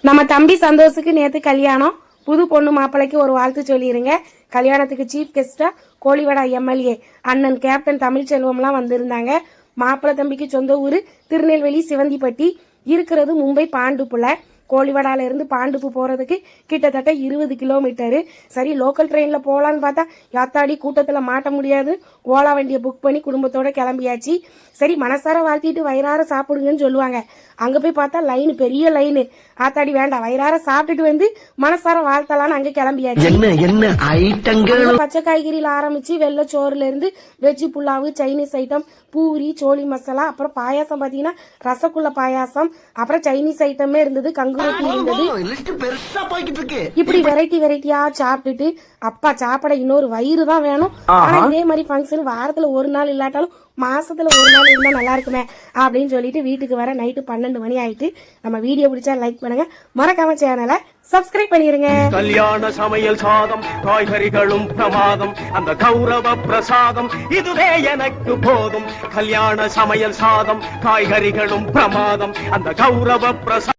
நம்ம தம்பி சந்தோஷுக்கு நேத்து கல்யாணம். புது பொண்ணு மாப்பிள்ளைக்கு ஒரு வாழ்த்து சொல்லிருங்க. கல்யாணத்துக்கு சீஃப் கெஸ்டா கோழிவடா எம்எல்ஏ அண்ணன் கேப்டன் தமிழ்ச்செல்வம்லாம் வந்திருந்தாங்க. மாப்பிள்ளை தம்பிக்கு சொந்த ஊரு திருநெல்வேலி சிவந்திப்பட்டி, இருக்கிறது மும்பை பாண்டுப்புல. கோழிவடால இருந்து பாண்டுப்பு போறதுக்கு கிட்டத்தட்ட 20 கிலோமீட்டரு. சரி, லோக்கல் ட்ரெயின்ல போலான்னு பார்த்தா யாத்தாடி கூட்டத்துல மாட்ட முடியாது. ஓலா வண்டியை புக் பண்ணி குடும்பத்தோட கிளம்பியாச்சு. சரி, மனசார வாழ்த்திட்டு வயிறார சாப்பிடுங்கன்னு சொல்லுவாங்க. அங்க போய் பார்த்தா லைன், பெரிய லைனு. ஆத்தாடி வேண்டாம், வயிறார சாப்பிட்டுட்டு வந்து மனசார வாழ்த்தலான்னு அங்க கிளம்பியாச்சு. பச்சை காய்கறியில ஆரம்பிச்சு வெள்ளை சோறுல இருந்து veg pulao, Chinese item, puri, chole masala, அப்புறம் பாயாசம் பாத்தீங்கன்னா ரசகுல்ல பாயாசம், அப்புறம் சைனீஸ் ஐட்டமே இருந்தது, கங்குரொட்டி இருந்தது. இப்படி வெரைட்டியா சாப்பிட்டுட்டு அப்பா சாப்பிட இன்னொரு வயிறு தான் வேணும். ஆனா இதே மாதிரி ஃபங்க்ஷன் வாரத்துல ஒரு நாள் இல்லாட்டாலும் மாசத்துல ஒரு நாள் இருந்தா நல்லா இருக்குமே அப்படின்னு சொல்லிட்டு வீட்டுக்கு வர நைட்டு 12 மணி ஆயிட்டு. நம்ம வீடியோ பிடிச்சா லைக் பண்ணுங்க, மறக்காம சேனலை சப்ஸ்கிரைப் பண்ணிருங்க. கல்யாண சமையல் சாதம், காய்கறிகளும் பிரமாதம், அந்த கௌரவ பிரசாதம் இதுவே எனக்கு போதும். கல்யாண சமையல் சாதம், காய்கறிகளும் பிரமாதம், அந்த கௌரவ பிரசாதம்.